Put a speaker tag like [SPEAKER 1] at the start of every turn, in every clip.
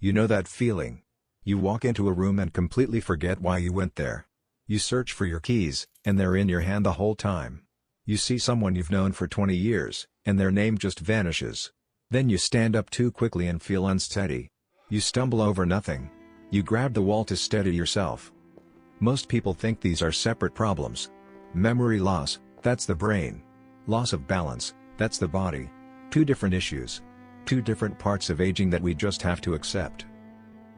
[SPEAKER 1] You know that feeling. You walk into a room and completely forget why you went there. You search for your keys, and they're in your hand the whole time. You see someone you've known for 20 years, and their name just vanishes. Then you stand up too quickly and feel unsteady. You stumble over nothing. You grab the wall to steady yourself. Most people think these are separate problems. Memory loss, that's the brain. Loss of balance, that's the body. Two different issues. Two different parts of aging that we just have to accept.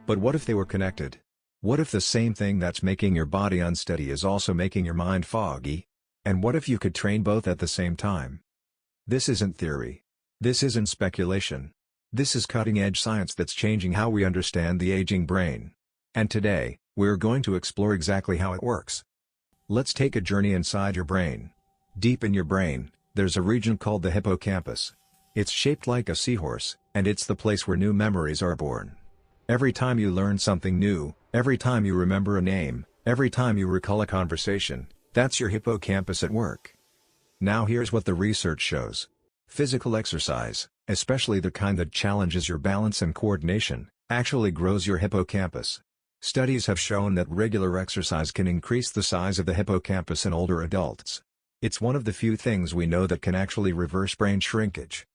[SPEAKER 1] But what if they were connected? What if the same thing that's making your body unsteady is also making your mind foggy? And what if you could train both at the same time? This isn't theory. This isn't speculation. This is cutting-edge science that's changing how we understand the aging brain. And today, we're going to explore exactly how it works. Let's take a journey inside your brain. Deep in your brain, there's a region called the hippocampus. It's shaped like a seahorse, and it's the place where new memories are born. Every time you learn something new, every time you remember a name, every time you recall a conversation, that's your hippocampus at work. Now here's what the research shows. Physical exercise, especially the kind that challenges your balance and coordination, actually grows your hippocampus. Studies have shown that regular exercise can increase the size of the hippocampus in older adults. It's one of the few things we know that can actually reverse brain shrinkage.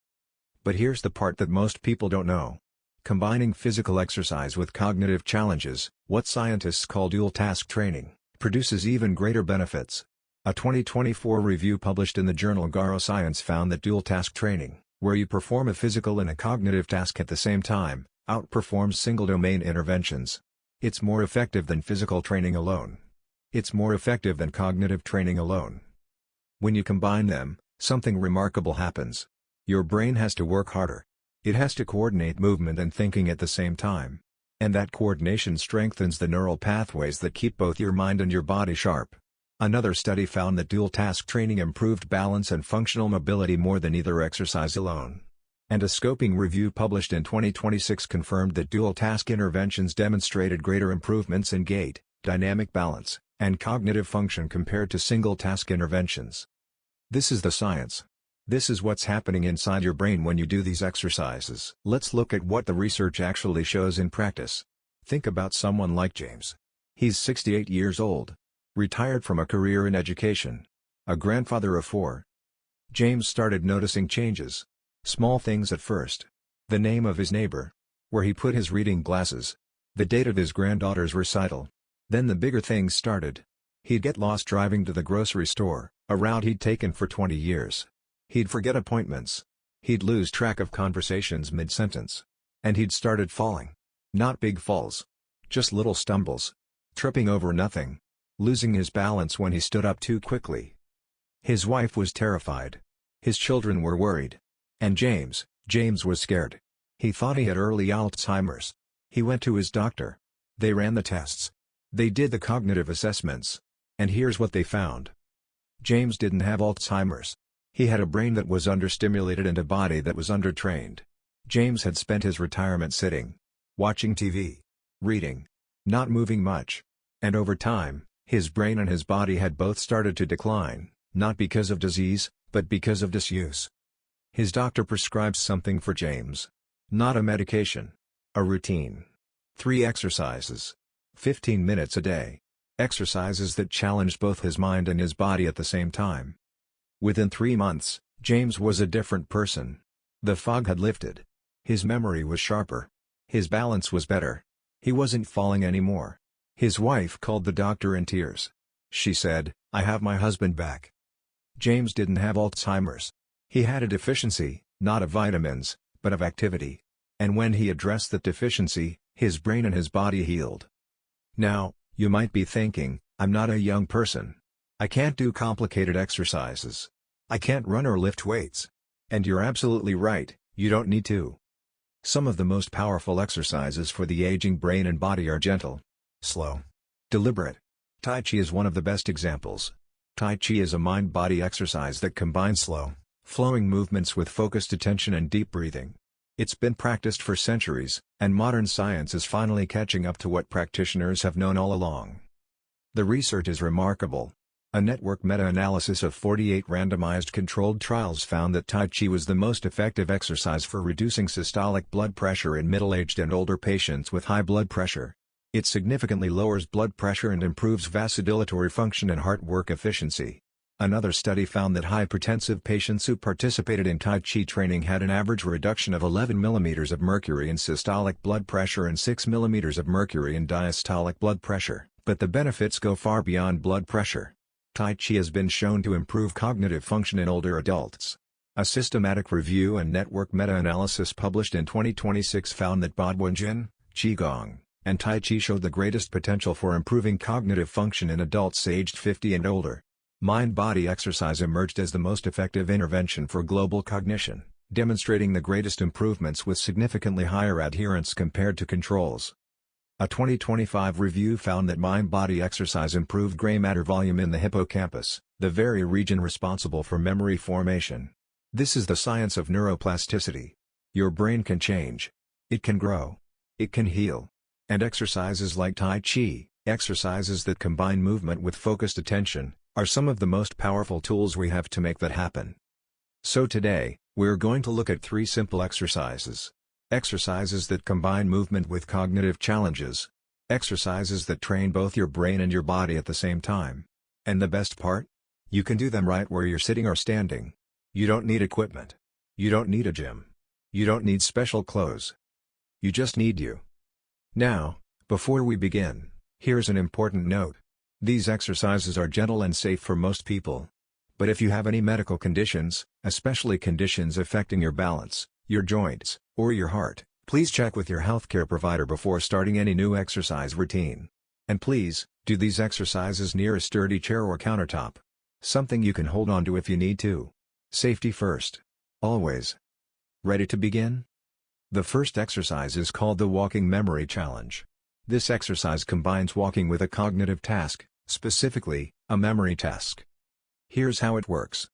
[SPEAKER 1] But here's the part that most people don't know. Combining physical exercise with cognitive challenges, what scientists call dual task training, produces even greater benefits. A 2024 review published in the journal Neuroscience found that dual task training, where you perform a physical and a cognitive task at the same time, outperforms single-domain interventions. It's more effective than physical training alone. It's more effective than cognitive training alone. When you combine them, something remarkable happens. Your brain has to work harder. It has to coordinate movement and thinking at the same time. And that coordination strengthens the neural pathways that keep both your mind and your body sharp. Another study found that dual task training improved balance and functional mobility more than either exercise alone. And a scoping review published in 2026 confirmed that dual task interventions demonstrated greater improvements in gait, dynamic balance, and cognitive function compared to single task interventions. This is the science. This is what's happening inside your brain when you do these exercises. Let's look at what the research actually shows in practice. Think about someone like James. He's 68 years old. Retired from a career in education. A grandfather of 4. James started noticing changes. Small things at first. The name of his neighbor. Where he put his reading glasses. The date of his granddaughter's recital. Then the bigger things started. He'd get lost driving to the grocery store, a route he'd taken for 20 years. He'd forget appointments. He'd lose track of conversations mid-sentence. And he'd started falling. Not big falls. Just little stumbles. Tripping over nothing. Losing his balance when he stood up too quickly. His wife was terrified. His children were worried. And James was scared. He thought he had early Alzheimer's. He went to his doctor. They ran the tests. They did the cognitive assessments. And here's what they found. James didn't have Alzheimer's. He had a brain that was understimulated and a body that was undertrained. James had spent his retirement sitting, watching TV, reading, not moving much. And over time, his brain and his body had both started to decline, not because of disease, but because of disuse. His doctor prescribed something for James. Not a medication. A routine. 3 exercises. 15 minutes a day. Exercises that challenged both his mind and his body at the same time. Within 3 months, James was a different person. The fog had lifted. His memory was sharper. His balance was better. He wasn't falling anymore. His wife called the doctor in tears. She said, "I have my husband back." James didn't have Alzheimer's. He had a deficiency, not of vitamins, but of activity. And when he addressed that deficiency, his brain and his body healed. Now, you might be thinking, I'm not a young person. I can't do complicated exercises. I can't run or lift weights. And you're absolutely right, you don't need to. Some of the most powerful exercises for the aging brain and body are gentle, slow, deliberate. Tai Chi is one of the best examples. Tai Chi is a mind-body exercise that combines slow, flowing movements with focused attention and deep breathing. It's been practiced for centuries, and modern science is finally catching up to what practitioners have known all along. The research is remarkable. A network meta-analysis of 48 randomized controlled trials found that Tai Chi was the most effective exercise for reducing systolic blood pressure in middle-aged and older patients with high blood pressure. It significantly lowers blood pressure and improves vasodilatory function and heart work efficiency. Another study found that hypertensive patients who participated in Tai Chi training had an average reduction of 11 mm of mercury in systolic blood pressure and 6 mm of mercury in diastolic blood pressure, but the benefits go far beyond blood pressure. Tai Chi has been shown to improve cognitive function in older adults. A systematic review and network meta-analysis published in 2026 found that Baoduanjin, Qigong, and Tai Chi showed the greatest potential for improving cognitive function in adults aged 50 and older. Mind-body exercise emerged as the most effective intervention for global cognition, demonstrating the greatest improvements with significantly higher adherence compared to controls. A 2025 review found that mind-body exercise improved gray matter volume in the hippocampus, the very region responsible for memory formation. This is the science of neuroplasticity. Your brain can change. It can grow. It can heal. And exercises like Tai Chi, exercises that combine movement with focused attention, are some of the most powerful tools we have to make that happen. So today, we're going to look at 3 simple exercises. Exercises that combine movement with cognitive challenges. Exercises that train both your brain and your body at the same time. And the best part? You can do them right where you're sitting or standing. You don't need equipment. You don't need a gym. You don't need special clothes. You just need you. Now, before we begin, here's an important note. These exercises are gentle and safe for most people. But if you have any medical conditions, especially conditions affecting your balance, your joints, or your heart, please check with your healthcare provider before starting any new exercise routine. And please, do these exercises near a sturdy chair or countertop. Something you can hold on to if you need to. Safety first. Always. Ready to begin? The first exercise is called the Walking Memory Challenge. This exercise combines walking with a cognitive task, specifically, a memory task. Here's how it works.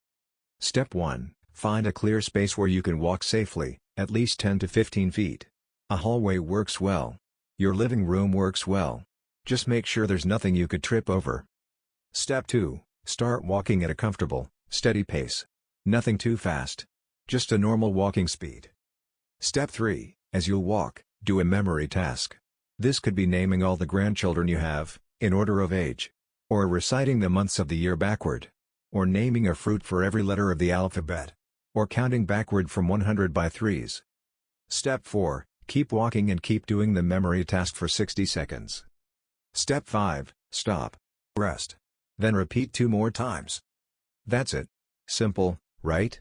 [SPEAKER 1] Step 1. Find a clear space where you can walk safely, at least 10 to 15 feet. A hallway works well. Your living room works well. Just make sure there's nothing you could trip over. Step 2. Start walking at a comfortable, steady pace. Nothing too fast. Just a normal walking speed. Step 3. As you'll walk, do a memory task. This could be naming all the grandchildren you have, in order of age. Or reciting the months of the year backward. Or naming a fruit for every letter of the alphabet. Or counting backward from 100 by threes. Step 4. Keep walking and keep doing the memory task for 60 seconds. Step 5. Stop. Rest. Then repeat 2 more times. That's it. Simple, right?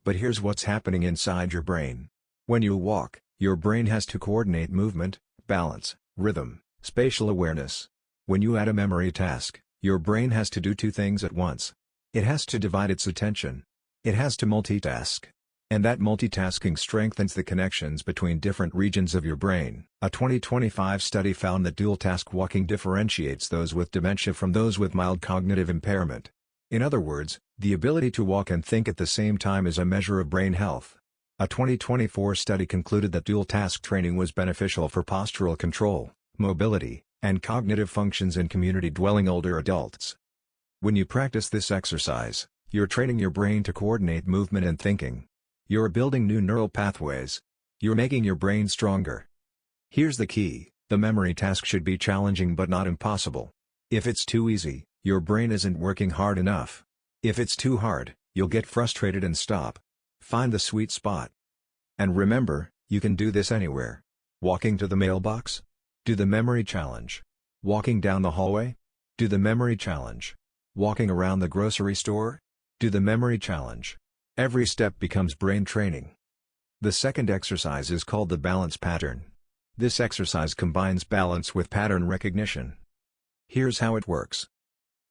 [SPEAKER 1] But here's what's happening inside your brain. When you walk, your brain has to coordinate movement, balance, rhythm, spatial awareness. When you add a memory task, your brain has to do 2 things at once. It has to divide its attention. It has to multitask. And that multitasking strengthens the connections between different regions of your brain. A 2025 study found that dual-task walking differentiates those with dementia from those with mild cognitive impairment. In other words, the ability to walk and think at the same time is a measure of brain health. A 2024 study concluded that dual-task training was beneficial for postural control, mobility, and cognitive functions in community-dwelling older adults. When you practice this exercise, you're training your brain to coordinate movement and thinking. You're building new neural pathways. You're making your brain stronger. Here's the key: the memory task should be challenging but not impossible. If it's too easy, your brain isn't working hard enough. If it's too hard, you'll get frustrated and stop. Find the sweet spot. And remember, you can do this anywhere. Walking to the mailbox? Do the memory challenge. Walking down the hallway? Do the memory challenge. Walking around the grocery store? Do the memory challenge. Every step becomes brain training. The second exercise is called the balance pattern. This exercise combines balance with pattern recognition. Here's how it works.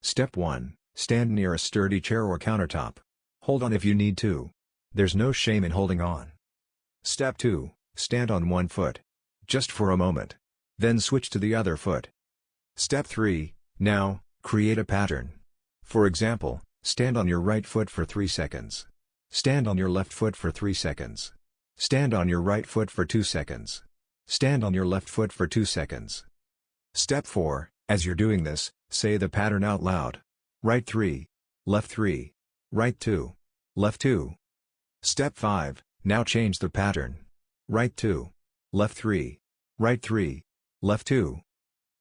[SPEAKER 1] Step 1. Stand near a sturdy chair or countertop. Hold on if you need to. There's no shame in holding on. Step 2. Stand on one foot. Just for a moment. Then switch to the other foot. Step 3. Now, create a pattern. For example, stand on your right foot for 3 seconds. Stand on your left foot for 3 seconds. Stand on your right foot for 2 seconds. Stand on your left foot for 2 seconds. Step 4. As you're doing this, say the pattern out loud. Right 3. Left 3. Right 2. Left 2. Step 5, now change the pattern. Right 2. Left 3. Right 3. Left 2.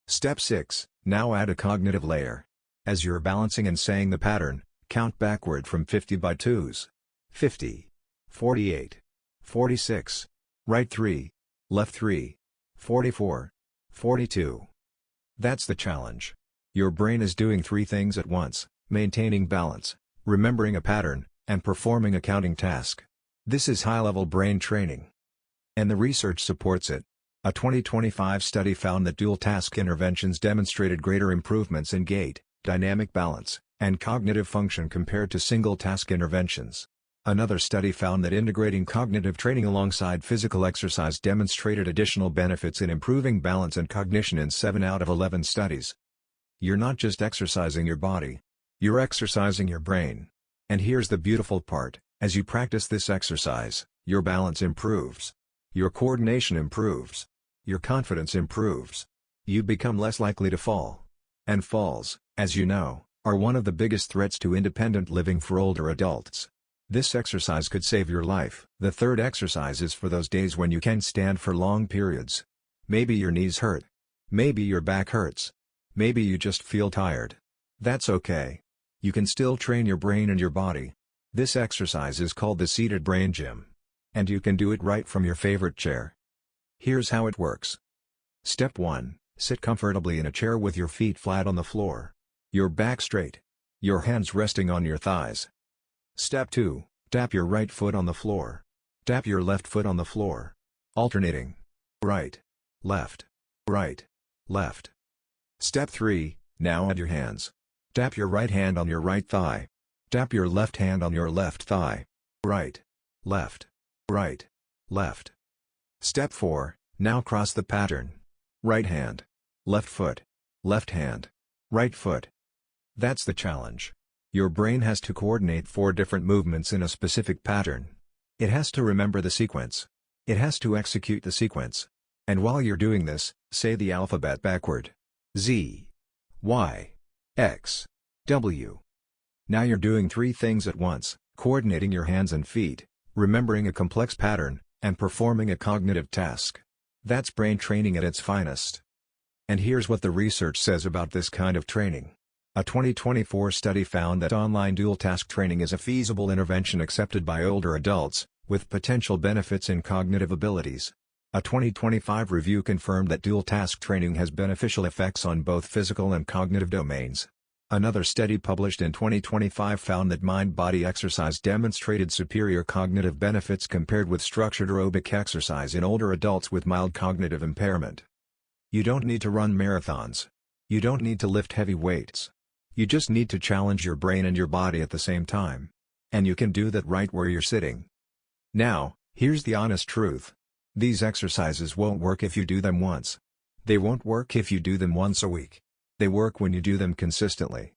[SPEAKER 1] Step 6, now add a cognitive layer. As you're balancing and saying the pattern, count backward from 50 by 2s. 50. 48. 46. Right 3. Left 3. 44. 42. That's the challenge. Your brain is doing 3 things at once: maintaining balance, remembering a pattern, and performing a counting task. This is high-level brain training. And the research supports it. A 2025 study found that dual-task interventions demonstrated greater improvements in gait, dynamic balance, and cognitive function compared to single-task interventions. Another study found that integrating cognitive training alongside physical exercise demonstrated additional benefits in improving balance and cognition in 7 out of 11 studies. You're not just exercising your body. You're exercising your brain. And here's the beautiful part: as you practice this exercise, your balance improves. Your coordination improves. Your confidence improves. You become less likely to fall. And falls, as you know, are one of the biggest threats to independent living for older adults. This exercise could save your life. The third exercise is for those days when you can't stand for long periods. Maybe your knees hurt. Maybe your back hurts. Maybe you just feel tired. That's okay. You can still train your brain and your body. This exercise is called the seated brain gym. And you can do it right from your favorite chair. Here's how it works. Step 1, sit comfortably in a chair with your feet flat on the floor. Your back straight. Your hands resting on your thighs. Step 2, tap your right foot on the floor. Tap your left foot on the floor. Alternating. Right. Left. Right. Left. Step 3, now add your hands. Tap your right hand on your right thigh. Tap your left hand on your left thigh. Right. Left. Right. Left. Step 4, now cross the pattern. Right hand. Left foot. Left hand. Right foot. That's the challenge. Your brain has to coordinate 4 different movements in a specific pattern. It has to remember the sequence. It has to execute the sequence. And while you're doing this, say the alphabet backward. Z. Y. X. W. Now you're doing 3 things at once: coordinating your hands and feet, remembering a complex pattern, and performing a cognitive task. That's brain training at its finest. And here's what the research says about this kind of training. A 2024 study found that online dual-task training is a feasible intervention accepted by older adults, with potential benefits in cognitive abilities. A 2025 review confirmed that dual-task training has beneficial effects on both physical and cognitive domains. Another study published in 2025 found that mind-body exercise demonstrated superior cognitive benefits compared with structured aerobic exercise in older adults with mild cognitive impairment. You don't need to run marathons. You don't need to lift heavy weights. You just need to challenge your brain and your body at the same time. And you can do that right where you're sitting. Now, here's the honest truth. These exercises won't work if you do them once. They won't work if you do them once a week. They work when you do them consistently.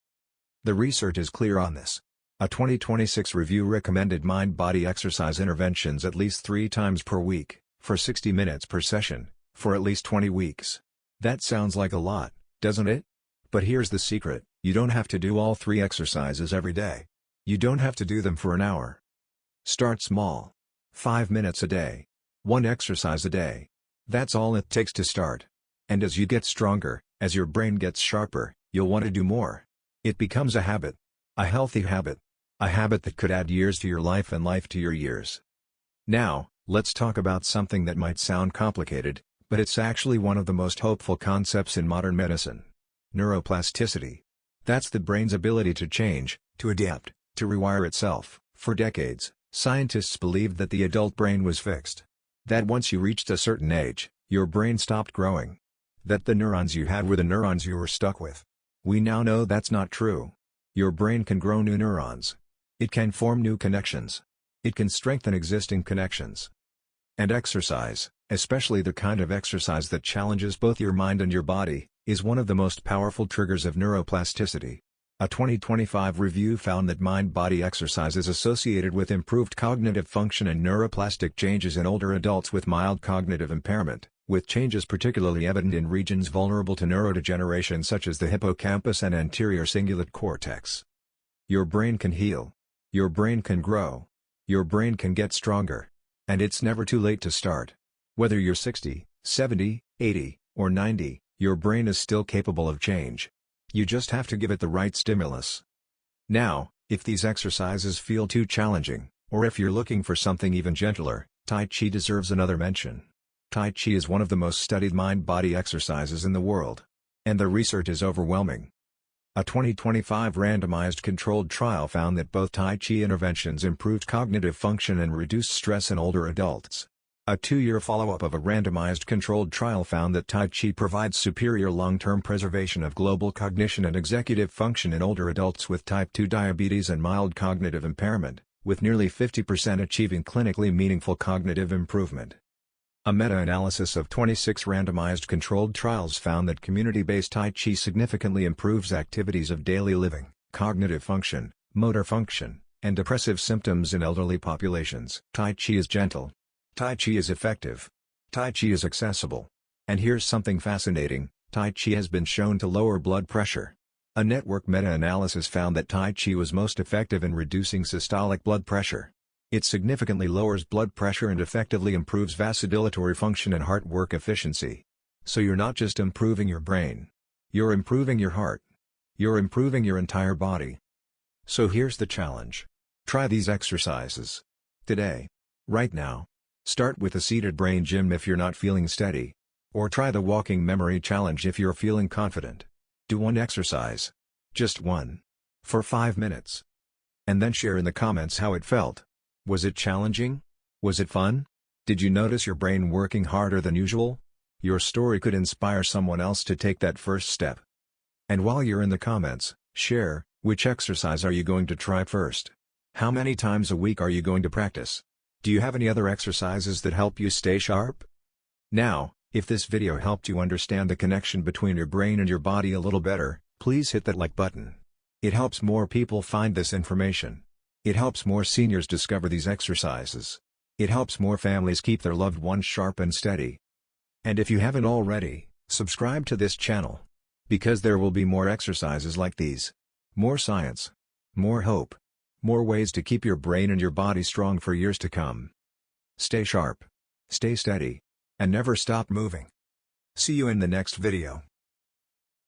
[SPEAKER 1] The research is clear on this. A 2026 review recommended mind-body exercise interventions at least 3 times per week, for 60 minutes per session, for at least 20 weeks. That sounds like a lot, doesn't it? But here's the secret: you don't have to do all 3 exercises every day. You don't have to do them for an hour. Start small. 5 minutes a day. 1 exercise a day. That's all it takes to start. And as you get stronger, as your brain gets sharper, you'll want to do more. It becomes a habit. A healthy habit. A habit that could add years to your life and life to your years. Now, let's talk about something that might sound complicated, but it's actually one of the most hopeful concepts in modern medicine. Neuroplasticity. That's the brain's ability to change, to adapt, to rewire itself. For decades, scientists believed that the adult brain was fixed. That once you reached a certain age, your brain stopped growing. That the neurons you had were the neurons you were stuck with. We now know that's not true. Your brain can grow new neurons. It can form new connections. It can strengthen existing connections. And exercise, especially the kind of exercise that challenges both your mind and your body, is one of the most powerful triggers of neuroplasticity. A 2025 review found that mind-body exercise is associated with improved cognitive function and neuroplastic changes in older adults with mild cognitive impairment, with changes particularly evident in regions vulnerable to neurodegeneration such as the hippocampus and anterior cingulate cortex. Your brain can heal. Your brain can grow. Your brain can get stronger. And it's never too late to start. Whether you're 60, 70, 80, or 90, your brain is still capable of change. You just have to give it the right stimulus. Now, if these exercises feel too challenging, or if you're looking for something even gentler, Tai Chi deserves another mention. Tai Chi is one of the most studied mind-body exercises in the world. And the research is overwhelming. A 2025 randomized controlled trial found that both Tai Chi interventions improved cognitive function and reduced stress in older adults. A 2-year follow-up of a randomized controlled trial found that Tai Chi provides superior long-term preservation of global cognition and executive function in older adults with type 2 diabetes and mild cognitive impairment, with nearly 50% achieving clinically meaningful cognitive improvement. A meta-analysis of 26 randomized controlled trials found that community-based Tai Chi significantly improves activities of daily living, cognitive function, motor function, and depressive symptoms in elderly populations. Tai Chi is gentle. Tai Chi is effective. Tai Chi is accessible. And here's something fascinating, Tai Chi has been shown to lower blood pressure. A network meta-analysis found that Tai Chi was most effective in reducing systolic blood pressure. It significantly lowers blood pressure and effectively improves vasodilatory function and heart work efficiency. So you're not just improving your brain. You're improving your heart. You're improving your entire body. So here's the challenge. Try these exercises. Today. Right now. Start with a seated brain gym if you're not feeling steady. Or try the walking memory challenge if you're feeling confident. Do one exercise. Just one. For 5 minutes. And then share in the comments how it felt. Was it challenging? Was it fun? Did you notice your brain working harder than usual? Your story could inspire someone else to take that first step. And while you're in the comments, share, which exercise are you going to try first? How many times a week are you going to practice? Do you have any other exercises that help you stay sharp? Now, if this video helped you understand the connection between your brain and your body a little better, please hit that like button. It helps more people find this information. It helps more seniors discover these exercises. It helps more families keep their loved ones sharp and steady. And if you haven't already, subscribe to this channel. Because there will be more exercises like these. More science. More hope. More ways to keep your brain and your body strong for years to come. Stay sharp. Stay steady. And never stop moving. See you in the next video.